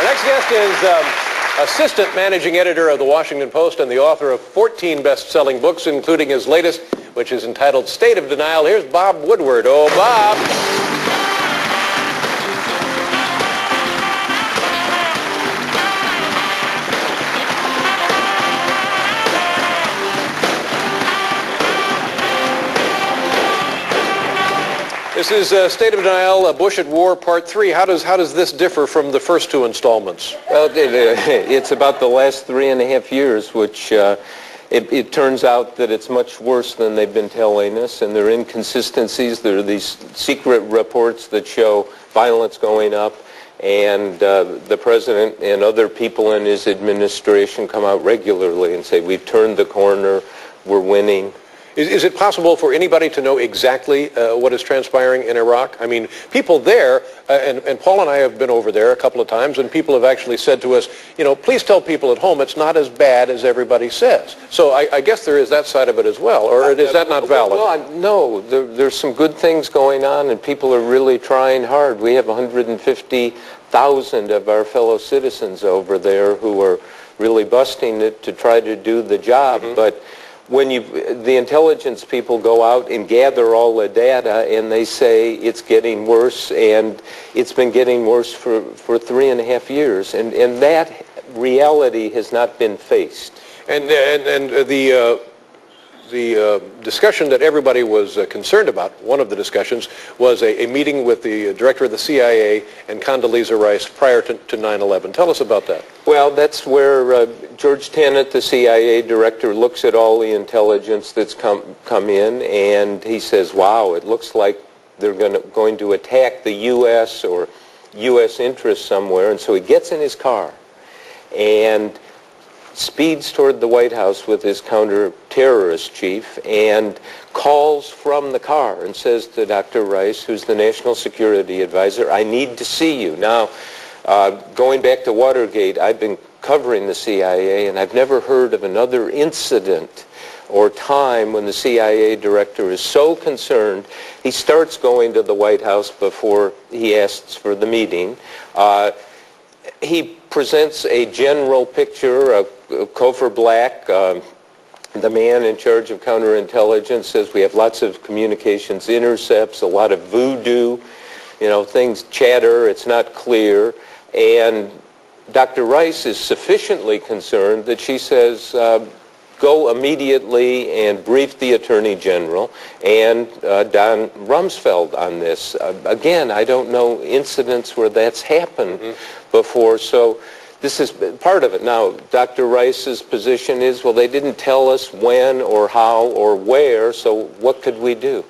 next guest is assistant managing editor of the Washington Post and the author of 14 best-selling books, including his latest, which is entitled State of Denial. Here's Bob Woodward. Oh, Bob. This is State of Denial, Bush at War, Part 3. How does this differ from the first two installments? Well, it's about the last 3.5 years, which it turns out that it's much worse than they've been telling us, and there are inconsistencies. There are these secret reports that show violence going up, and the president and other people in his administration come out regularly and say, we've turned the corner, we're winning. Is it possible for anybody to know exactly what is transpiring in Iraq? I mean, people there, and Paul and I have been over there a couple of times, and people have actually said to us, you know, please tell people at home it's not as bad as everybody says. So I guess there is that side of it as well, or is that not valid? Well, no, there's some good things going on, and people are really trying hard. We have 150,000 of our fellow citizens over there who are really busting it to try to do the job, but when the intelligence people go out and gather all the data and they say it's getting worse, and it's been getting worse for 3.5 years, and that reality has not been faced. And the discussion that everybody was concerned about, one of the discussions, was a meeting with the director of the CIA and Condoleezza Rice prior to 9/11. Tell us about that. Well, that's where George Tenet, the CIA director, looks at all the intelligence that's come in, and he says, wow, it looks like they're going to attack the U.S. or U.S. interests somewhere. And so he gets in his car and speeds toward the White House with his counter-terrorist chief and calls from the car and says to Dr. Rice, who's the national security advisor, I need to see you. Now, going back to Watergate, I've been covering the CIA, and I've never heard of another incident or time when the CIA director is so concerned. He starts going to the White House before he asks for the meeting. He presents a general picture. Cofer Black, the man in charge of counterintelligence, says we have lots of communications intercepts, a lot of voodoo, you know, things chatter, it's not clear. And Dr. Rice is sufficiently concerned that she says, go immediately and brief the Attorney General and Don Rumsfeld on this. Again, I don't know incidents where that's happened before, so this is part of it. Now, Dr. Rice's position is, well, they didn't tell us when or how or where, so what could we do?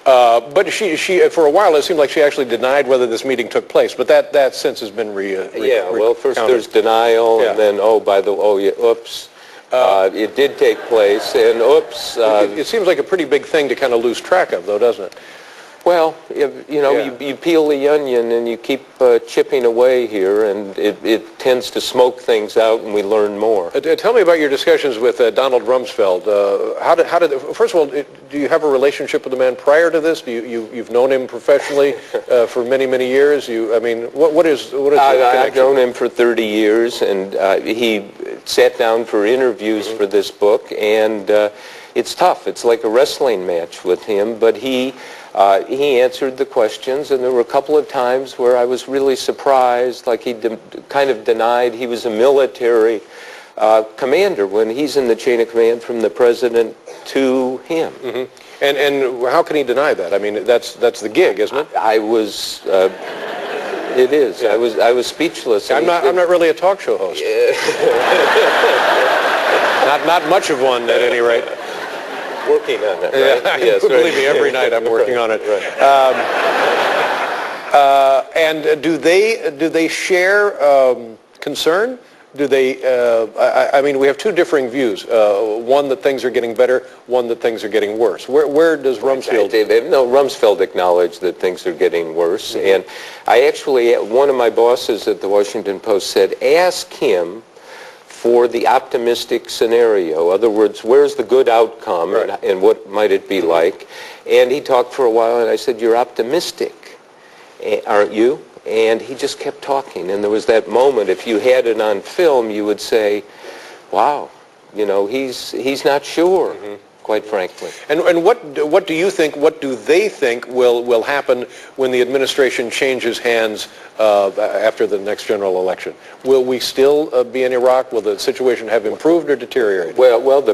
But she, for a while, it seemed like she actually denied whether this meeting took place. But that since has been well, first there's denial, and then, oops, it did take place, and oops. It seems like a pretty big thing to kind of lose track of, though, doesn't it? Well, you peel the onion and you keep chipping away here, and it tends to smoke things out, and we learn more. Tell me about your discussions with Donald Rumsfeld. First of all, do you have a relationship with the man prior to this? You've known him professionally for many, many years. What is the connection? I've known him for 30 years, and he sat down for interviews for this book, and it's tough. It's like a wrestling match with him, but he answered the questions, and there were a couple of times where I was really surprised, like he kind of denied he was a military commander when he's in the chain of command from the president to him. And how can he deny that? I mean, that's the gig, isn't it? It is. Yeah. I was speechless. I'm not really a talk show host. not much of one, at any rate. Working on it, right? Yes, believe me, every night I'm working on it. Right. And do they share concern? Do they? We have two differing views. One that things are getting better. One that things are getting worse. Where does Rumsfeld? No, Rumsfeld acknowledged that things are getting worse. And I actually, one of my bosses at the Washington Post said, ask him for the optimistic scenario. In other words, where's the good outcome, and what might it be like? And he talked for a while, and I said, you're optimistic, aren't you? and he just kept talking. And there was that moment, if you had it on film, you would say, wow, you know, he's not sure, quite frankly. And what do you think, what do they think will happen when the administration changes hands after the next general election? Will we still be in Iraq? Will the situation have improved or deteriorated? Well, the